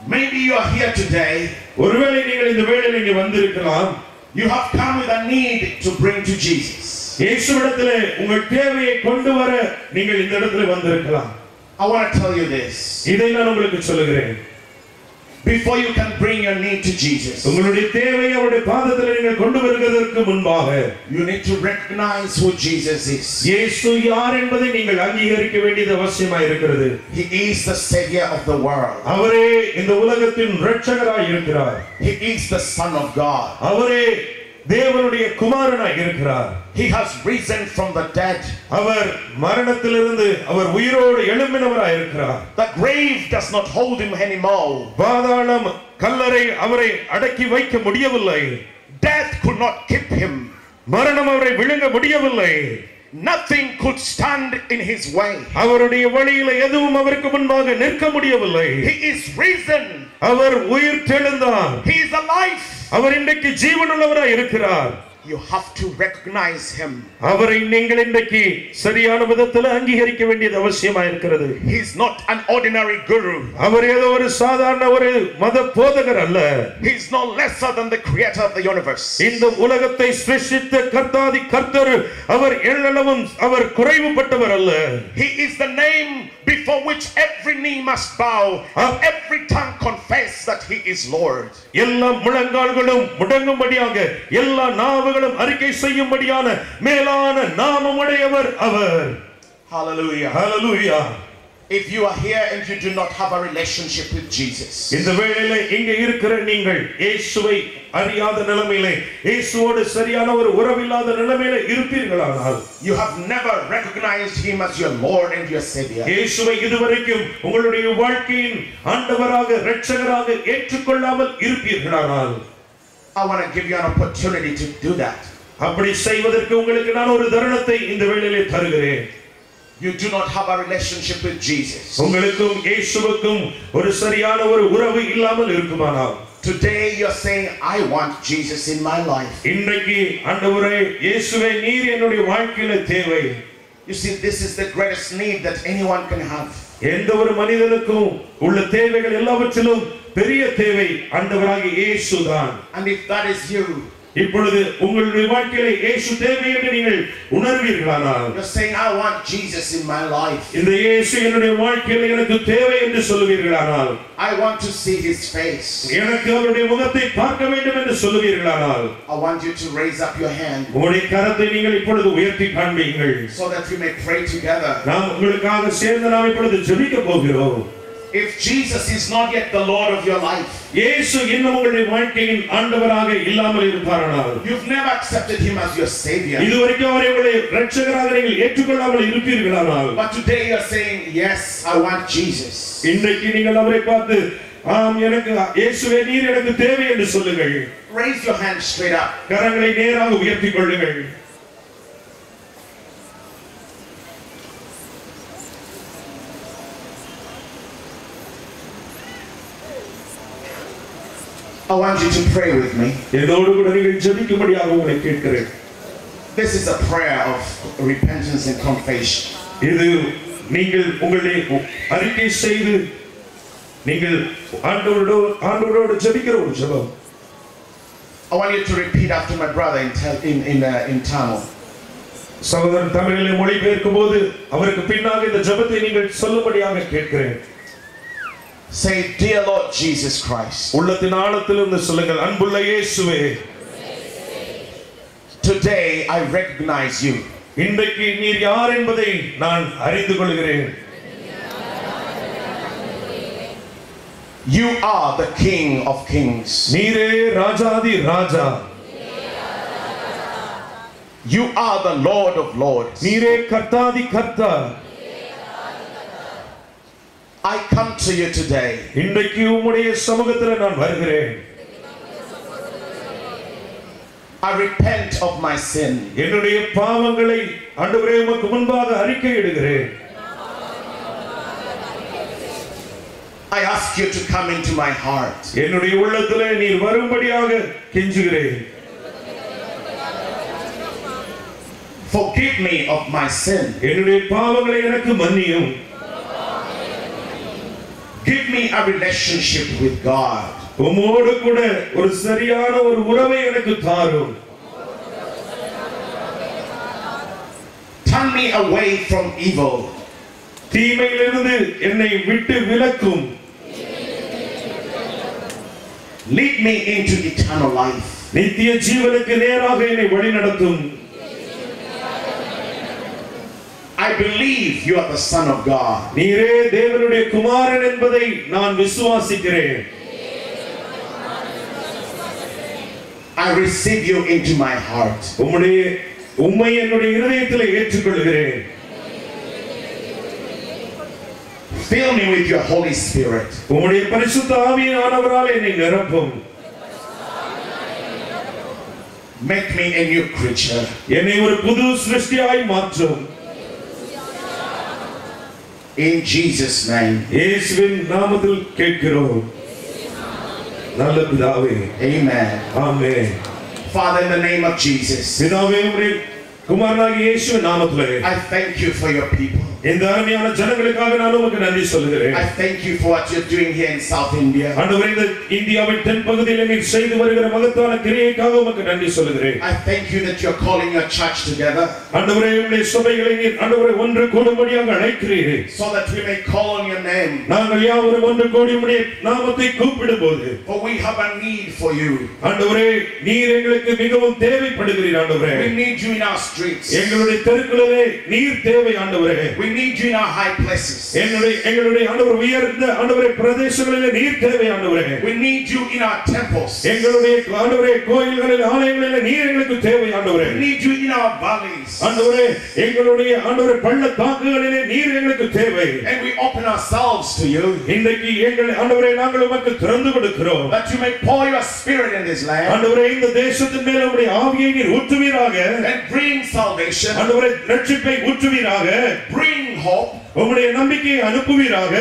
Maybe you are here today. ஒருவேளை நீங்கள் இந்த வேளையிலே இங்கே வந்திருக்கலாம். You have come with a need to bring to Jesus. இயேசுவிடத்திலே உங்கள் தேவையை கொண்டு வர நீங்கள் இந்த இடத்திலே வந்திருக்கலாம். I want to tell you this. இதை நான் உங்களுக்கு சொல்லுகிறேன். Before you can bring your need to Jesus, உங்களுடைய தேவையை அவருடைய பாதத்திலே நீங்கள் கொண்டு வருவதற்கு முன்பாக you need to recognize who Jesus is. இயேசு யார் என்பதை நீங்கள் அங்கீகரிக்க வேண்டியது அவசியமாய் இருக்கிறது. He is the savior of the world. அவரே இந்த உலகத்தின் இரட்சகராய் இருக்கிறார். He is the son of God. அவரே தேவனுடைய குமாரனாய் இருக்கிறார். He has risen from the dead. அவர் மரணத்திலிருந்து அவர் உயிரோடு எழும்பினவராய் இருக்கிறார். The grave does not hold him anymore. பாதாளம் கல்லறை அவரை அடக்கி வைக்க முடியவில்லை. Death could not keep him. மரணம் அவரை விழுங்க முடியவில்லை. Nothing could stand in his way. அவருடைய வழியில எதுவும் அவருக்கு முன்பாக நிற்க முடியவில்லை. He is risen. அவர் உயிர் தெழுந்தார். He is alive. அவர் இன்றைக்கு ஜீவனுள்ளவராய் இருக்கிறார். You have to recognize him. அவரை நீங்கள் இன்றைக்கு சரியான விதத்தில் அங்கீகரிக்க வேண்டியது அவசியமாய் இருக்கிறது. He is not an ordinary guru. அவர் ஏதோ ஒரு சாதாரண ஒரு மத போதகர் அல்ல. He is no lesser than the creator of the universe. இந்த உலகத்தை சிருஷ்டித்த கர்த்தாதி கர்த்தர் அவர் எல்லளவும் அவர் குறைவுபட்டவர் அல்ல. He is the name before which every knee must bow and every tongue confess that he is Lord. எல்லா முழங்கால்களும் முடங்கும்படியாக எல்லா நாவுகளும் அறிக்கை செய்யும்படியான மேலான நாமமுடையவர் அவர். Hallelujah. Hallelujah. If you are here and you do not have a relationship with Jesus, இந்த வேளையிலே இங்கே இருக்கிற நீங்கள் இயேசுவை அறியாத நிலைமையிலே இயேசுவோடு சரியான ஒரு உறவில்லாத நிலைமையிலே இருப்பீர்களானால், you have never recognized him as your Lord and your Savior, இயேசுவை இதுவரைக்கும் உங்களுடைய வாழ்க்கையின் ஆண்டவராக இரட்சகராக ஏற்றுக்கொள்ளாமல் இருப்பீர்களானால், I want to give you an opportunity to do that. அப்படி செய்வதற்கு உங்களுக்கு நான் ஒரு தருணத்தை இந்த வேளையிலே தருகிறேன். You do not have a relationship with Jesus. உங்களுக்கும் இயேசுவுக்கும் ஒரு சரியான ஒரு உறவு இல்லாமல் இருக்குமானால், today you're saying, I want Jesus in my life. இன்றைக்கு ஆண்டவரே இயேசுவே நீர் என்னுடைய வாழ்க்கையில தேவை. You see, this is the greatest need that anyone can have. எந்த ஒரு மனிதனுக்கும் உள்ள தேவைகள் எல்லாவற்றிலும் பெரிய தேவை ஆண்டவராகிய இயேசுதான். And if that is you, இப்பொழுது உங்களுடைய வாழ்க்கையில இயேசு தேவை என்று நீங்கள் உணர்வீர்களானால், you're saying, I want Jesus in my life. இந்த இயேசு என்னுடைய வாழ்க்கையில எனக்கு தேவை என்று சொல்லுவீர்களானால், I want to see his face. எனக்கு அவருடைய முகத்தை பார்க்க வேண்டும் என்று சொல்லுவீர்களானால், I want you to raise up your hand உங்களுடைய கரத்தை நீங்கள் இப்பொழுது உயர்த்தி காண்பீங்கள். so that we may pray together. நாம் உங்களுக்காக சேர்ந்து நாம் இப்பொழுது ஜெபிக்க போகிறோம். If Jesus is not yet the Lord of your life, இயேசு இன்னும் உங்களுடைய வாழ்க்கையின் ஆண்டவராக இல்லாமல் இருப்பாரானால், you've never accepted him as your Savior, இதுவரைக்கும் அவரை உங்களுடைய இரட்சகராக நீங்கள் ஏற்றுக்கொள்ளாமல் இருப்பீர்களானால், but today you're saying, yes, I want Jesus. இன்றைக்கு நீங்கள் அவரை பார்த்து, ஆம் எனக்கு இயேசுவே நீர் எனக்கு தேவை என்று சொல்லுங்கள். Raise your hand straight up. கரங்களை நேராக உயர்த்திக் கொள்ளுங்கள். I want you to pray with me. என்னோடு கூட நீங்கள் ஜெபிக்கும்படியாக உங்களை கேட்கிறேன். This is a prayer of repentance and confession. இது நீங்கள் உங்களுடைய அறிக்கை செய்து நீங்கள் ஆண்டவரோடு ஜெபிக்கிற ஒரு ஜெபம். I want you to repeat after my brother in Tamil. சகோதரன் தமிழிலே மொழிபெயர்க்கும் போது அவருக்கு பின்னாக இந்த ஜெபத்தை நீங்கள் சொல்லும்படியாக கேட்கிறேன். Say, dear Lord Jesus Christ. உள்ளத்தின் ஆழத்திலிருந்து சொல்லுங்கள், அன்புள்ள இயேசுவே, today I recognize you. இன்றைக்கு நீர் யார் என்பதை நான் அறிந்து கொள்கிறேன். You are the King of Kings. நீரே ராஜாதி ராஜா. You are the Lord of Lords. நீரே கர்த்தாதி கர்த்தா. I come to you today. இன்றைக்கு உம்முடைய சமூகத்தில் நான் வருகிறேன். I repent of my sin. என்னுடைய பாவங்களை ஆண்டவரே உமக்கு முன்பாக அறிக்கையிடுகிறேன். I ask you to come into my heart. என்னுடைய உள்ளத்திலே நீர் வரும்படியாக கெஞ்சுகிறேன். Forgive me of my sin. என்னுடைய பாவங்களை எனக்கு மன்னியும். Give me a relationship with God. உம்மோடு கூட ஒரு சரியான ஒரு உறவை எனக்கு தாரும். Turn me away from evil. தீமையிலிருந்து என்னை விட்டு விலக்கும். Lead me into eternal life. நித்திய ஜீவனுக்கு நேராக என்னை வழிநடத்தும். I believe you are the Son of God. நீரே தேவனுடைய குமாரன் என்பதை நான் விசுவாசிக்கிறேன். I receive you into my heart. உம்மை என்னுடைய இதயத்தில் ஏற்றுக்கொள்கிறேன். Fill me with your Holy Spirit. உம்முடைய பரிசுத்த ஆவியானவரால் என்னை நிரப்பும். Make me a new creature. என்னை ஒரு புது சிருஷ்டியாய் மாற்றும். In Jesus' name. இயேசுவின் நாமத்தில் கேட்கிறோம். நல்ல பிதாவே. Amen. Amen. Father, in the name of Jesus, பிதாவே உம்முடைய குமாரனாகிய இயேசுவின் நாமத்திலே I thank you for your people. இந்த அருமையான ஜனங்களுக்காக நான் உமக்கு நன்றி சொல்கிறேன். I thank you for what you're doing here in South India. ஆண்டவரே, இந்த இந்தியாவின் தென் பகுதியில் நீர் செய்து வருகிற மகத்தான கிரியைக்காக உமக்கு நன்றி சொல்கிறேன். I thank you that you're calling your church together. ஆண்டவரே, உம்முடைய சபைகளை நீர் ஆண்டவரே ஒன்று கூடும்படியாக அழைக்கிறீர். So that we may call on your name. நாங்கள் யாவரும் ஒன்று கூடி உம்முடைய நாமத்தை கூப்பிடும்போது, For we have a need for you. ஆண்டவரே, நீர் எங்களுக்கு மிகவும் தேவைப்படுகிறீர். ஆண்டவரே, We need you in our streets. எங்களுடைய தெருக்களிலே நீர் தேவை. ஆண்டவரே, We need you in our high places. எங்களுடைய ஆண்டவர் உயர்ந்த ஆண்டவரே பிரதேசங்களிலே நீர் தேவை. ஆண்டவரே, We need you in our temples. எங்களுடைய ஆண்டவரே கோயில்களில் ஆலயங்களிலே நீர் எங்களுக்கு தேவை. ஆண்டவரே, We need you in our valleys. ஆண்டவரே, எங்களுடைய ஆண்டவரே பள்ளத்தாக்குகளிலே நீர் எங்களுக்கு தேவை. And we open ourselves to you. இன்றைக்கு எங்கள் ஆண்டவரே நாங்கள் உமக்கு திறந்து கொடுக்கிறோம். That you may pour your spirit in this land. ஆண்டவரே, இந்த தேசத்தின் மேல் உம்முடைய ஆவியை நீர் ஊற்றுவீராக. And bring salvation. ஆண்டவரே, ரட்சிப்பை ஊற்றுவீராக. Bring hope. உம்முடைய நம்பிக்கையை அனுப்புவீராக.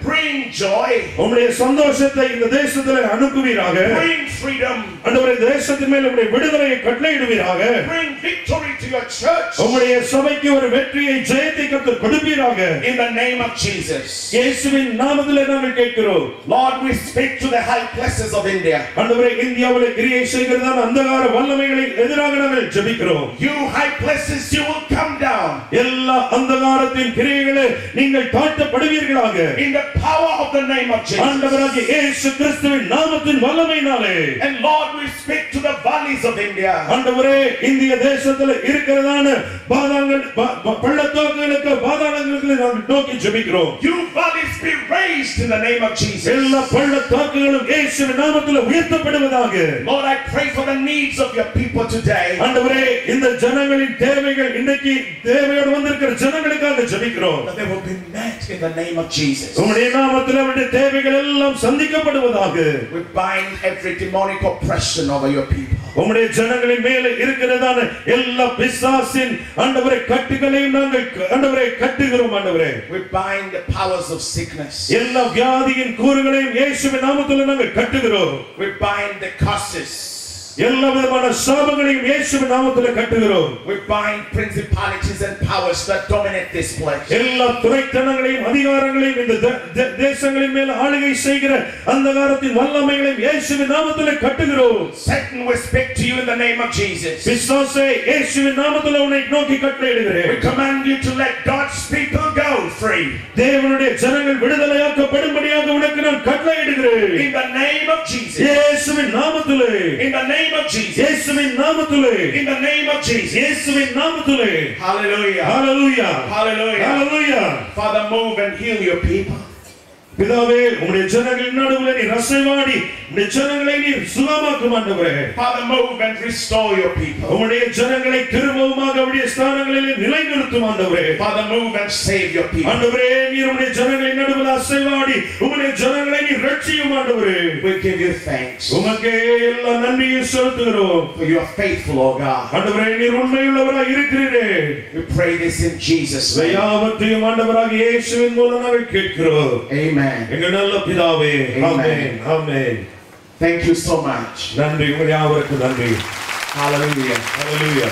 Bring joy. உம்முடைய சந்தோஷத்தை இந்த தேசத்திலே அனுப்புவீராக. Bring freedom. ஆண்டவரே, தேசத்தின் மேல் உம்முடைய விடுதலையை கட்டளையிடுவீராக. Bring victory to your church. உம்முடைய சபைக்கு ஒரு வெற்றியை ஜெயத்தை கர்த்தர் கொடுப்பீராக. In the name of Jesus. இயேசுவின் நாமத்திலே நாங்கள் கேட்கிறோம். Lord, we speak to the high places of India. ஆண்டவரே, இந்தியாவிலே கிரியை செய்கிறதான அந்தகார வல்லமைகளை எதிராக நாங்கள் ஜெபிக்கிறோம். You high places, you will come down. எல்லா அந்தகாரத்தின் கிரியைகளே நீங்கள் தாழ்த்தப்படுவீர்களாக. In the power of the name of Jesus. ஆண்டவராகிய இயேசு கிறிஸ்துவின் நாமத்தின் வல்லமையினாலே. And Lord, we speak to the valleys of India. ஆண்டவரே, இந்திய தேசத்தில் இருக்கிறதான பள்ளத்தாக்குகளுக்கு பாதாளங்களுக்கு நாங்கள் நோக்கி ஜெபிக்கிறோம். You valleys be raised in the name of Jesus. எல்லா பள்ளத்தாக்குகளும் இயேசுவின் நாமத்தில் உயர்த்தப்படுவதாக. Lord, I pray for the needs of your people today. ஆண்டவரே, இந்த ஜனங்களின் தேவைகள் இன்னைக்கு தேவையோடு வந்திருக்கிற ஜனங்களுக்காக ஜெபிக்கிறோம். That they will be met in the name of Jesus. உம்முடைய நாமத்தில் அவருடைய தேவைகள் எல்லாம் சந்திக்கப்படுவதாக. We bind every demonic oppression over your people. உம்முடைய ஜனங்களின் மேலே இருக்கிறதான எல்லா பிசாசின் ஆண்டவரே கட்டுகளையும் நாங்கள் ஆண்டவரே கட்டுகிறோம். ஆண்டவரே, We bind the powers of sickness. எல்லா வியாதியின் கூறுகளையும் இயேசுவின் நாமத்தில் நாங்கள் கட்டுகிறோம். We bind the curses. எல்லா விதமான சாபங்களையும் இயேசுவின் நாமத்தில் கட்டுகிறோம். We bind principalities and powers that dominate this place. எல்லா துரைத்தனங்களையும் அதிகாரங்களையும் இந்த தேசங்களின் மேல் ஆளுகை செய்கிற அந்தகாரத்தின் வல்லமைகளையும் இயேசுவின் நாமத்தில் கட்டுகிறோம். Satan, we speak to you in the name of Jesus. பிசாசே, இயேசுவின் நாமத்தில் உன்னை நோக்கி கட்டளையிடுகிறேன். We command you to let God's people go free. தேவனுடைய ஜனங்கள் விடுதலையாக்கப்படும்படியாக உனக்கு நான் கட்டளையிடுகிறேன். In the name of Jesus. இயேசுவின் நாமத்திலே. In the name of Jesus. இயேசுவின் நாமத்திலே. In the name of Jesus. இயேசுவின் நாமத்திலே. Hallelujah. Hallelujah. Hallelujah. Hallelujah. Father, move and heal your people. பிதாவே, உம்முடைய ஜனங்களின் நடுவில் நீர் அசைவாடி உம்முடைய ஜனங்களை நீர் சுகமாக்கும். ஆண்டவரே, Father, move and restore your people. உம்முடைய ஜனங்களை திரும்பவுமாக அவருடைய ஸ்தானங்களில் நிலைநிறுத்தும். ஆண்டவரே, Father, move and save your people. ஆண்டவரே, நீர் உம்முடைய ஜனங்களின் நடுவில் அசைவாடி உம்முடைய ஜனங்களை நீர் ரட்சியும். ஆண்டவரே, We give you thanks. உமக்கே எல்லா நன்றியும் செலுத்துகிறோம். For you are faithful, O God. ஆண்டவரே, நீர் உண்மையுள்ளவராய் இருக்கிறீரே. We pray this in Jesus' name. யாவற்றையும் ஆண்டவராகிய இயேசுவின் மூலம் நாங்கள் கேட்கிறோம். Amen. எங்கள் நல்ல பிதாவே. Amen. Amen. Amen. Thank you so much. நன்றி. உங்கள் யாவருக்கும் நன்றி. Hallelujah. ஹalleluya.